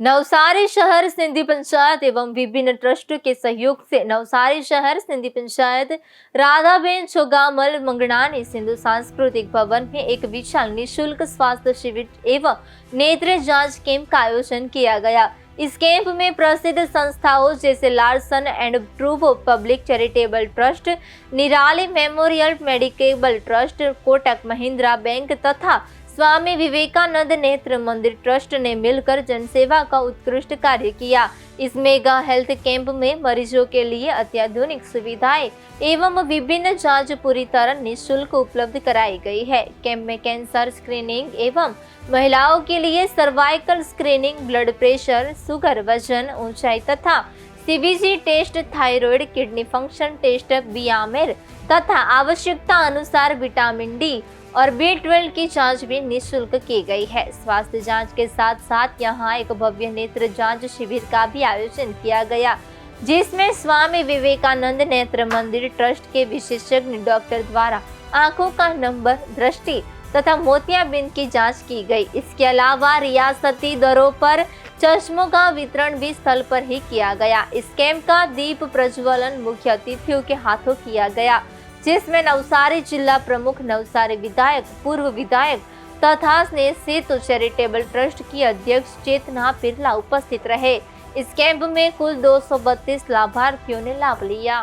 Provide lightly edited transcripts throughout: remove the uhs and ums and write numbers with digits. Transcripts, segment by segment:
नवसारी शहर सिंधी पंचायत एवं विभिन्न ट्रस्टों के सहयोग से नवसारी शहर सिंधी पंचायत राधाबेन छोगामल मंगनानी सिंधु सांस्कृतिक भवन में एक विशाल निःशुल्क स्वास्थ्य शिविर एवं नेत्र जांच कैंप का आयोजन किया गया। इस कैंप में प्रसिद्ध संस्थाओं जैसे लार्सन एंड ट्रूबो public charitable trust, Nirali memorial medical trust, Kotak Mahindra bank तथा स्वामी विवेकानंद नेत्र मंदिर ट्रस्ट ने मिलकर जनसेवा का उत्कृष्ट कार्य किया। इस मेगा हेल्थ कैंप में मरीजों के लिए अत्याधुनिक सुविधाएं एवं विभिन्न जांच पूरी तरह निःशुल्क उपलब्ध कराई गई है। कैंप में कैंसर स्क्रीनिंग एवं महिलाओं के लिए cervical screening, blood pressure, sugar, वजन, ऊंचाई तथा CBC test, thyroid, kidney function test, BRM तथा आवश्यकता अनुसार विटामिन डी और B12 की जांच भी निःशुल्क की गई है। स्वास्थ्य जांच के साथ साथ यहां एक भव्य नेत्र जांच शिविर का भी आयोजन किया गया, जिसमें स्वामी विवेकानंद नेत्र मंदिर ट्रस्ट के विशेषज्ञ डॉक्टर द्वारा आंखों का नंबर, दृष्टि तथा मोतियाबिंद की जांच की गई। इसके अलावा रियासती दरों पर चश्मों का वितरण भी स्थल पर ही किया गया। इस कैंप का दीप प्रज्वलन मुख्य अतिथियों के हाथों किया गया, जिसमें नवसारी जिला प्रमुख, नवसारी विधायक, पूर्व विधायक तथा स्नेह सेतु चैरिटेबल ट्रस्ट की अध्यक्ष चेतना बिरला उपस्थित रहे। इस कैंप में कुल 232 लाभार्थियों ने लाभ लिया।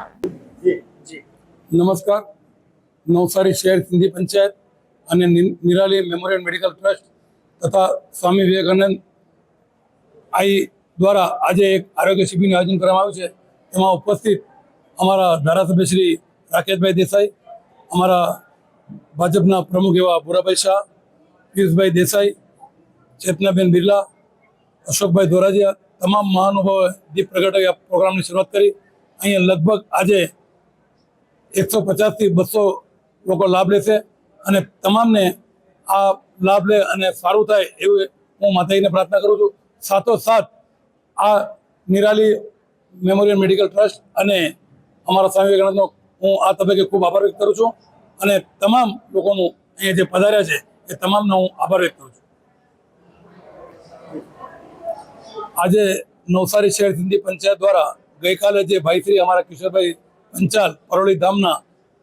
नमस्कार, नवसारी शहर सिंधी पंचायत અને નિરાલી મેમોરિયલ મેડિકલ ટ્રસ્ટ તથા સ્વામી વિવેકાનંદ આઈ દ્વારા આજે એક આરોગ્ય શિબિરનું આયોજન કરવામાં આવ્યું છે। એમાં ઉપસ્થિત અમારા ધારાસભ્ય શ્રી રાકેશભાઈ દેસાઈ, અમારા ભાજપના પ્રમુખ એવા ભૂરાભાઈ શાહ, પિયુષભાઈ દેસાઈ, ચેતનાબેન બિરલા, અશોકભાઈ ધોરાજીયા, તમામ મહાનુભાવોએ દીપ પ્રગટાવી આ પ્રોગ્રામની શરૂઆત કરી। અહીંયા લગભગ આજે 150 થી 200 લોકો લાભ લેશે અને તમામને આ લાભ લે અને સારું થાય એવું હું માતાજીને પ્રાર્થના કરું છું। સાથોસાથ આ નિરાલી મેમોરિયલ મેડિકલ ટ્રસ્ટ અને અમારા સ્વામી વિવેકાનંદનો હું આ તબક્કે ખૂબ આભાર વ્યક્ત કરું છું અને તમામ લોકોનું અહીંયા જે પધાર્યા છે એ તમામનો હું આભાર વ્યક્ત કરું છું। આજે નવસારી શહેર સિંધી પંચાયત દ્વારા ગઈકાલે જે ભાઈશ્રી અમારા કિશોરભાઈ પંચાલ પરોળી ધામના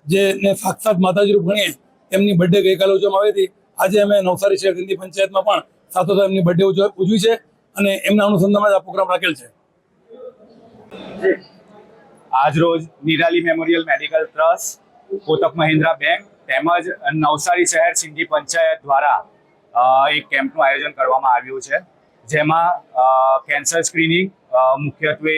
જેને સાક્ષાત માતાજી રૂપ ગણીએ એમની બર્થડે ગઈકાલે ઉજવવામાં આવી હતી। આજે અમે નવસારી શહેર સિંધી પંચાયતમાં પણ સાથોસાથ એમની બર્થડે ઉજવી છે અને એમના અનુસંધાનમાં આ પ્રોગ્રામ રાખેલ છે। આજ રોજ Nirali memorial medical trust, Kotak Mahindra bank તેમજ નવસારી શહેર સિંધી પંચાયત દ્વારા એક કેમ્પનું આયોજન કરવામાં આવ્યું છે, જેમાં કેન્સર સ્ક્રીનિંગ, મુખ્યત્વે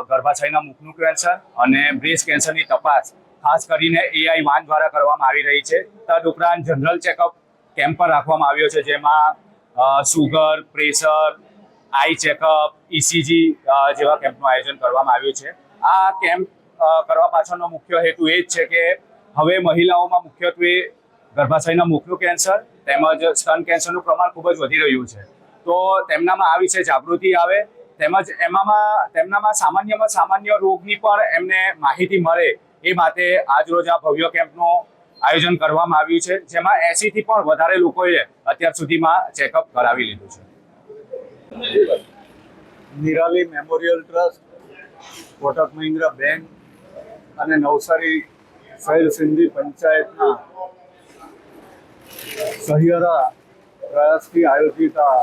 ગર્ભાશયના મુખનું કેન્સર અને બ્રેસ્ટ કેન્સરની તપાસ ખાસ કરીને AI-1 દ્વારા કરવામાં આવી રહી છે। તદુપરાંત જનરલ ચેકઅપ કેમ્પ પણ રાખવામાં આવ્યો છે, જેમાં શુગર, પ્રેશર, આઈ ચેકઅપ, ECG જેવા કેમ્પનું આયોજન કરવામાં આવ્યું છે। આ કેમ્પ કરવા પાછળનો મુખ્ય હેતુ એ જ છે કે હવે મહિલાઓમાં મુખ્યત્વે ગર્ભાશયના મુખનું કેન્સર તેમજ સ્તન કેન્સરનું પ્રમાણ ખૂબ જ વધી રહ્યું છે, તો તેમનામાં આ વિશે જાગૃતિ આવે તેમજ તેમનામાં સામાન્ય રોગની પણ એમને માહિતી મળે એ માટે આજ રોજ આ ભવ્ય કેમ્પનું આયોજન કરવામાં આવ્યું છે, જેમાં 80 થી પણ વધારે લોકોએ અત્યાર સુધીમાં ચેકઅપ કરાવી લીધું છે। Nirali memorial trust, Kotak Mahindra bank અને નવસારી શહેર સિંધી પંચાયતના સહિયારા પ્રયાસથી આયોજિત આ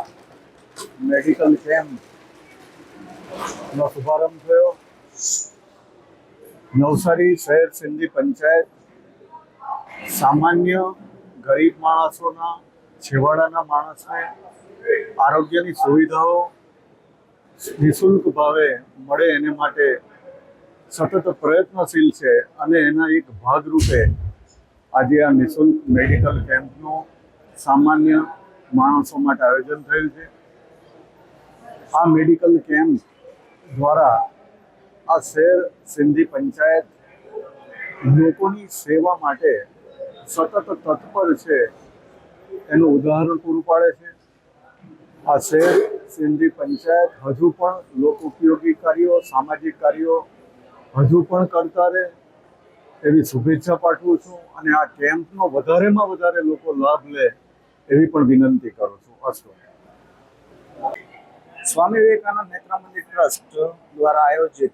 મેડિકલ કેમ્પનો શુભારંભ થયો। નવસારી શહેર સિંધી પંચાયત સામાન્ય ગરીબ માણસોના, છેવાડાના માણસને આરોગ્યની સુવિધાઓ નિઃશુલ્ક ભાવે મળે એને માટે સતત પ્રયત્નશીલ છે અને એના એક ભાગરૂપે આજે આ નિઃશુલ્ક મેડિકલ કેમ્પનું સામાન્ય માણસો માટે આયોજન થયું છે। આ મેડિકલ કેમ્પ દ્વારા આ શહેર સિંધી પંચાયત લોકોની સેવા માટે સતત તત્પર છે એનું ઉદાહરણ પૂરું પાડે છે। આ શહેર સિંધી પંચાયત હજુ પણ લોક ઉપયોગી કાર્યો, સામાજિક કાર્યો હજુ પણ કરતા રહે એવી શુભેચ્છા પાઠવું છું અને આ કેમ્પનો વધારેમાં વધારે લોકો લાભ લે એવી પણ વિનંતી કરું છું। અસ્તુ। સ્વામી વિવેકાનંદ નેત્ર મંદિર ટ્રસ્ટ દ્વારા આયોજિત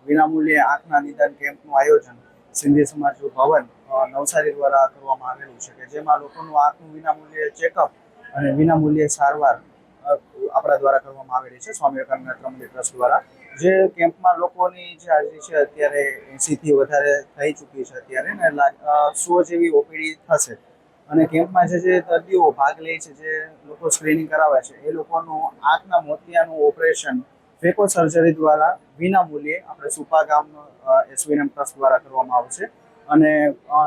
વિનામૂલ્યે આંખના નિદાન કેમ્પનું આયોજન સિંધી સમાજ ભવન નવસારી દ્વારા કરવામાં આવેલું છે કે જેમાં લોકોનું આંખનું વિનામૂલ્યે ચેકઅપ અને વિનામૂલ્યે સારવાર આપણા દ્વારા કરવામાં આવેલી છે સ્વામી વિવેકાનંદ નેત્ર મંદિર ટ્રસ્ટ દ્વારા. જે કેમ્પમાં લોકોની જે હાજરી છે અત્યારે 80થી વધારે થઈ ચૂકી છે અત્યારે ને 100 જેવી ઓપીડી થશે. અને કેમ્પમાં જે દર્દીઓ ભાગ લે છે, જે લોકો સ્ક્રીનિંગ કરાવે છે, એ લોકોનું આંખના મોતિયાનું ઓપરેશન ફેકો સર્જરી દ્વારા વિના મૂલ્યે આપણે સુપા ગામ એસવીએમ ટ્રસ્ટ દ્વારા કરવામાં આવશે. અને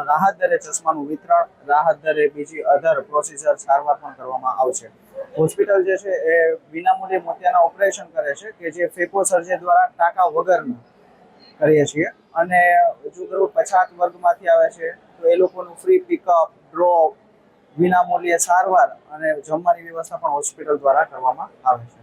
રાહત દરે ચશ્માનું વિતરણ, રાહત દરે બીજી અધર પ્રોસિજર સારવાર પણ કરવામાં આવશે. હોસ્પિટલ જે છે એ વિનામૂલ્યે મોતિયાના ઓપરેશન કરે છે કે જે ફેકો સર્જરી દ્વારા ટાંકા વગરના કરીએ છીએ. અને જો કોઈ પછાત વર્ગમાંથી આવે છે તો એ લોકોનું ફ્રી પિકઅપ, ડ્રોપ, વિનામૂલ્યે સારવાર અને જમવાની વ્યવસ્થા પણ હોસ્પિટલ દ્વારા કરવામાં આવે છે.